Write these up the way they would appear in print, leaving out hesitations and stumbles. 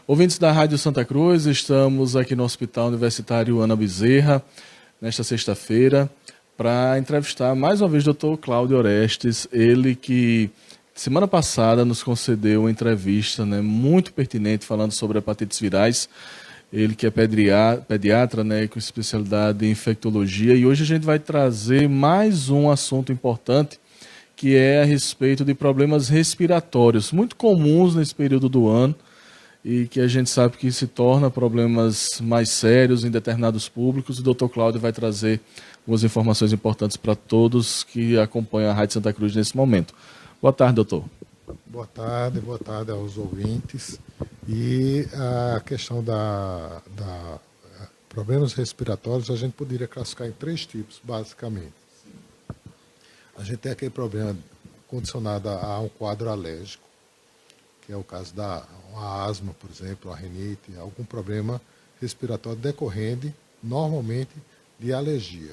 Ouvintes da Rádio Santa Cruz, estamos aqui no Hospital Universitário Ana Bezerra, nesta sexta-feira, para entrevistar mais uma vez o Dr. Cláudio Orestes, ele que semana passada nos concedeu uma entrevista, né, muito pertinente, falando sobre hepatites virais. Ele que é pediatra, né, com especialidade em infectologia, e hoje a gente vai trazer mais um assunto importante, que é a respeito de problemas respiratórios, muito comuns nesse período do ano, e que a gente sabe que se torna problemas mais sérios em determinados públicos. O Dr. Cláudio vai trazer algumas informações importantes para todos que acompanham a Rádio Santa Cruz nesse momento. Boa tarde, doutor. Boa tarde aos ouvintes. E a questão da problemas respiratórios a gente poderia classificar em 3 tipos, basicamente. A gente tem aquele problema condicionado a um quadro alérgico, que é o caso da asma, por exemplo, a rinite, algum problema respiratório decorrente, normalmente, de alergia.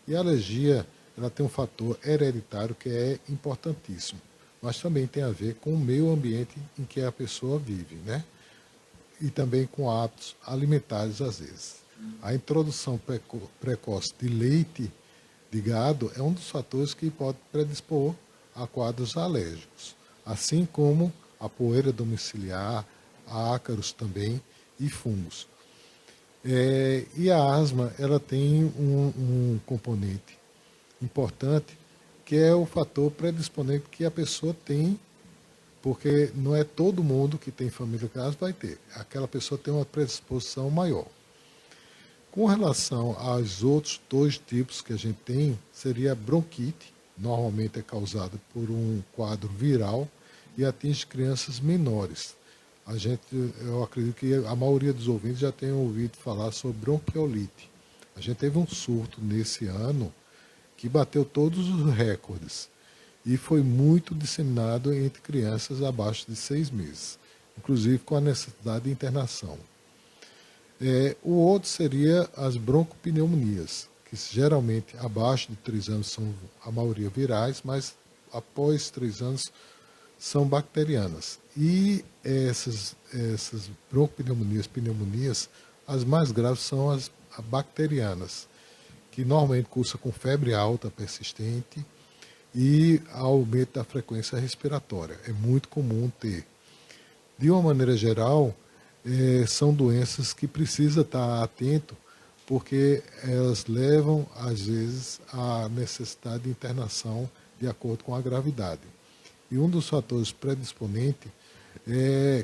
E a alergia, ela tem um fator hereditário que é importantíssimo, mas também tem a ver com o meio ambiente em que a pessoa vive, né? E também com hábitos alimentares, às vezes. A introdução precoce de leite de gado é um dos fatores que pode predispor a quadros alérgicos, assim como a poeira domiciliar, ácaros também e fungos. E a asma, ela tem um componente importante, que é o fator predisponente que a pessoa tem, porque não é todo mundo que tem família com asma vai ter. Aquela pessoa tem uma predisposição maior. Com relação aos outros 2 tipos que a gente tem, seria a bronquite, normalmente é causada por um quadro viral, e atinge crianças menores. Eu acredito que a maioria dos ouvintes já tenham ouvido falar sobre bronquiolite. A gente teve um surto nesse ano que bateu todos os recordes e foi muito disseminado entre crianças abaixo de 6 meses, inclusive com a necessidade de internação. O outro seria as broncopneumonias, que geralmente abaixo de 3 anos são a maioria virais, mas após 3 anos são bacterianas. E essas pneumonias, as mais graves são as bacterianas, que normalmente cursa com febre alta persistente e aumento da frequência respiratória. É muito comum ter. De uma maneira geral, são doenças que precisa estar atento, porque elas levam, às vezes, à necessidade de internação de acordo com a gravidade. E um dos fatores predisponentes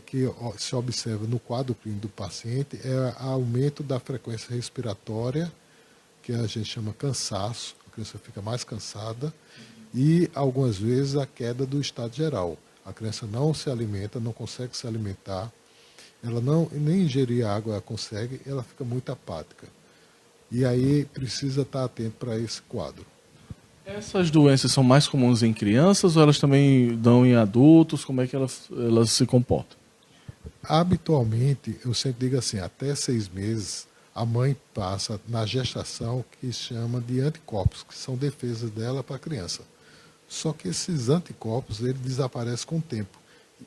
que se observa no quadro clínico do paciente é o aumento da frequência respiratória, que a gente chama cansaço, a criança fica mais cansada, e algumas vezes a queda do estado geral. A criança não se alimenta, não consegue se alimentar, ela nem ingerir água ela consegue, ela fica muito apática. E aí precisa estar atento para esse quadro. Essas doenças são mais comuns em crianças ou elas também dão em adultos? Como é que elas se comportam? Habitualmente, eu sempre digo assim, até 6 meses, a mãe passa na gestação que se chama de anticorpos, que são defesas dela para a criança. Só que esses anticorpos, eles desaparecem com o tempo.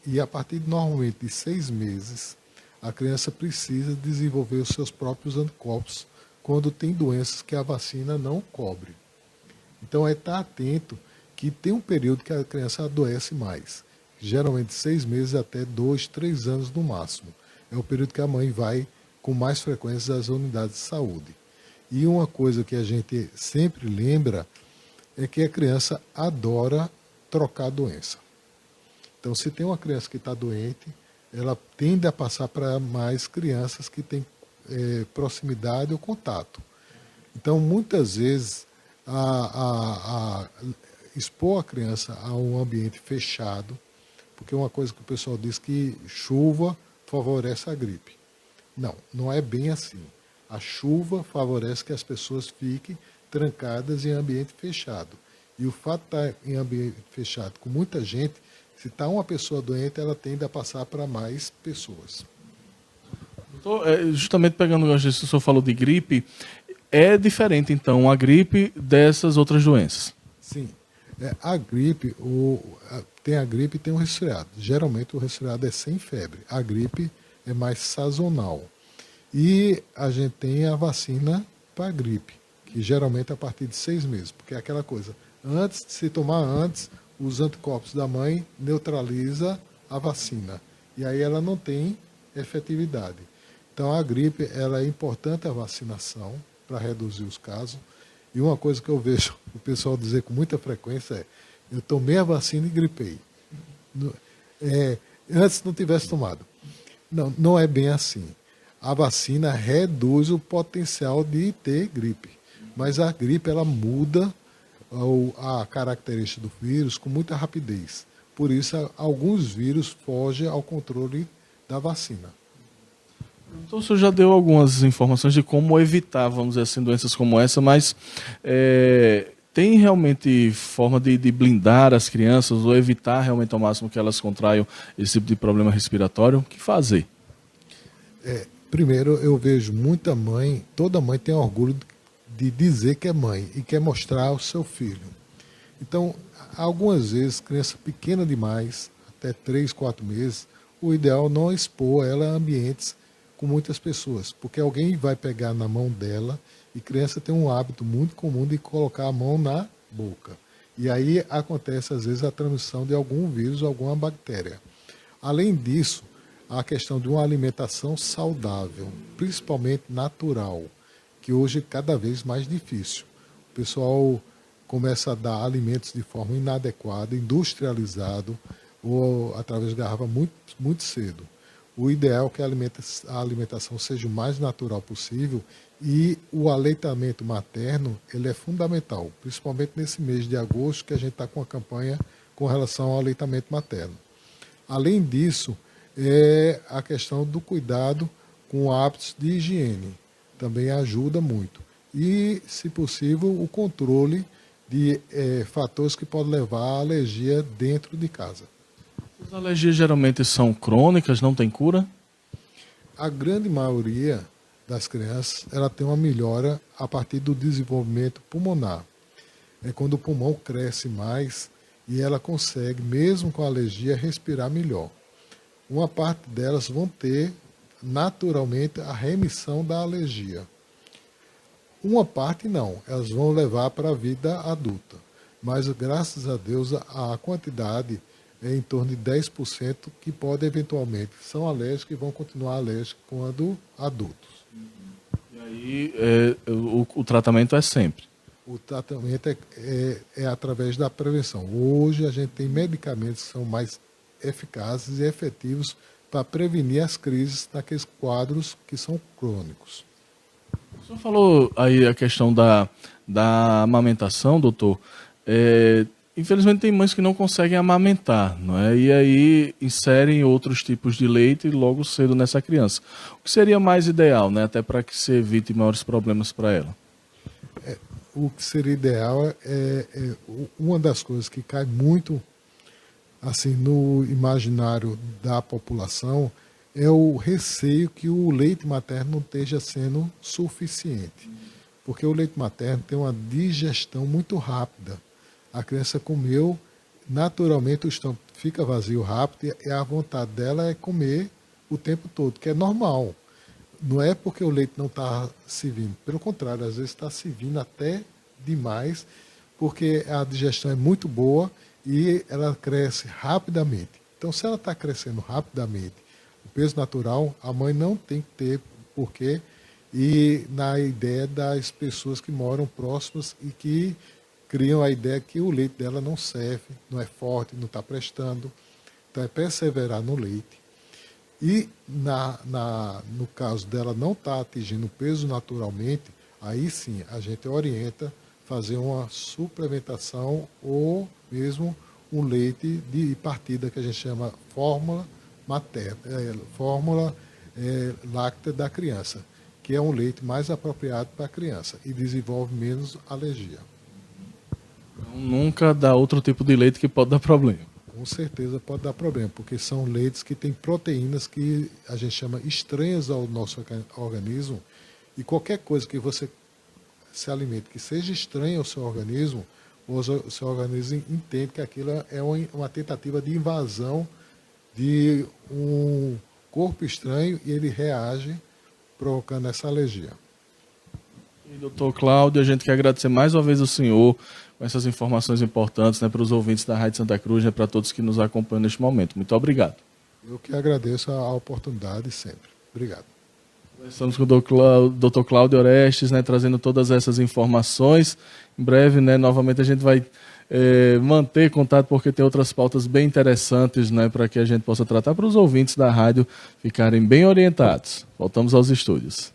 E a partir normalmente de 6 meses, a criança precisa desenvolver os seus próprios anticorpos quando tem doenças que a vacina não cobre. Então é estar atento que tem um período que a criança adoece mais, geralmente 6 meses até 2, 3 anos no máximo. É o período que a mãe vai com mais frequência às unidades de saúde. E uma coisa que a gente sempre lembra é que a criança adora trocar a doença. Então, se tem uma criança que está doente, ela tende a passar para mais crianças que têm proximidade ou contato. Então, muitas vezes, expor a criança a um ambiente fechado, porque uma coisa que o pessoal diz que chuva favorece a gripe. Não, não é bem assim. A chuva favorece que as pessoas fiquem trancadas em ambiente fechado. E o fato de estar em ambiente fechado com muita gente, se está uma pessoa doente, ela tende a passar para mais pessoas. Justamente pegando o gancho disso que o senhor falou de gripe, é diferente então a gripe dessas outras doenças? Sim. A gripe, tem a gripe e tem o resfriado. Geralmente o resfriado é sem febre. A gripe é mais sazonal. E a gente tem a vacina para a gripe, que geralmente é a partir de 6 meses, porque é aquela coisa, antes de se tomar antes, os anticorpos da mãe neutraliza a vacina. E aí ela não tem efetividade. Então a gripe, ela é importante a vacinação para reduzir os casos. E uma coisa que eu vejo o pessoal dizer com muita frequência é: eu tomei a vacina e gripei. Antes não tivesse tomado. Não, não é bem assim. A vacina reduz o potencial de ter gripe. Mas a gripe, ela muda a característica do vírus com muita rapidez. Por isso, alguns vírus fogem ao controle da vacina. Então, o senhor já deu algumas informações de como evitar, vamos dizer assim, doenças como essa, mas tem realmente forma de blindar as crianças ou evitar realmente ao máximo que elas contraiam esse tipo de problema respiratório? O que fazer? Primeiro, eu vejo muita mãe, toda mãe tem orgulho de dizer que é mãe e quer mostrar ao seu filho. Então, algumas vezes, criança pequena demais, até 3, 4 meses, o ideal é não expor ela a ambientes com muitas pessoas, porque alguém vai pegar na mão dela e criança tem um hábito muito comum de colocar a mão na boca. E aí acontece, às vezes, a transmissão de algum vírus, alguma bactéria. Além disso, a questão de uma alimentação saudável, principalmente natural, que hoje é cada vez mais difícil. O pessoal começa a dar alimentos de forma inadequada, industrializado, ou através de garrafa muito, muito cedo. O ideal é que a alimentação seja o mais natural possível e o aleitamento materno ele é fundamental, principalmente nesse mês de agosto que a gente está com a campanha com relação ao aleitamento materno. Além disso, é a questão do cuidado com hábitos de higiene. Também ajuda muito. E, se possível, o controle de fatores que podem levar à alergia dentro de casa. As alergias geralmente são crônicas, não tem cura? A grande maioria das crianças ela tem uma melhora a partir do desenvolvimento pulmonar. É quando o pulmão cresce mais e ela consegue, mesmo com a alergia, respirar melhor. Uma parte delas vão ter naturalmente a remissão da alergia. Uma parte não, elas vão levar para a vida adulta. Mas graças a Deus a quantidade é em torno de 10% que pode eventualmente são alérgicos e vão continuar alérgicos quando adultos. E aí o tratamento é sempre? O tratamento é através da prevenção. Hoje a gente tem medicamentos que são mais eficazes e efetivos para prevenir as crises naqueles quadros que são crônicos. O senhor falou aí a questão da amamentação, doutor. Infelizmente tem mães que não conseguem amamentar, não é? E aí inserem outros tipos de leite logo cedo nessa criança. O que seria mais ideal, né? Até para que se evite maiores problemas para ela? O que seria ideal uma das coisas que cai muito assim no imaginário da população é o receio que o leite materno não esteja sendo suficiente. Porque o leite materno tem uma digestão muito rápida. A criança comeu, naturalmente o estômago fica vazio rápido e a vontade dela é comer o tempo todo, que é normal. Não é porque o leite não está se vindo, pelo contrário, às vezes está se vindo até demais, porque a digestão é muito boa e ela cresce rapidamente. Então, se ela está crescendo rapidamente, o peso natural, a mãe não tem que ter porquê ir na ideia das pessoas que moram próximas e que criam a ideia que o leite dela não serve, não é forte, não está prestando. Então, é perseverar no leite. E no caso dela não estar atingindo o peso naturalmente, aí sim a gente orienta fazer uma suplementação ou mesmo um leite de partida que a gente chama fórmula materna, fórmula láctea da criança, que é um leite mais apropriado para a criança e desenvolve menos alergia. Então, nunca dá outro tipo de leite que pode dar problema. Com certeza pode dar problema, porque são leites que têm proteínas que a gente chama estranhas ao nosso organismo, e qualquer coisa que você se alimente que seja estranha ao seu organismo, o seu organismo entende que aquilo é uma tentativa de invasão de corpo estranho e ele reage, provocando essa alergia. E, doutor Cláudio, a gente quer agradecer mais uma vez ao senhor com essas informações importantes, né, para os ouvintes da Rádio Santa Cruz, né, para todos que nos acompanham neste momento. Muito obrigado. Eu que agradeço a oportunidade sempre. Obrigado. Estamos com o doutor Cláudio Orestes, né, trazendo todas essas informações. Em breve, né, novamente a gente vai manter contato, porque tem outras pautas bem interessantes, né, para que a gente possa tratar, para os ouvintes da rádio ficarem bem orientados. Voltamos aos estúdios.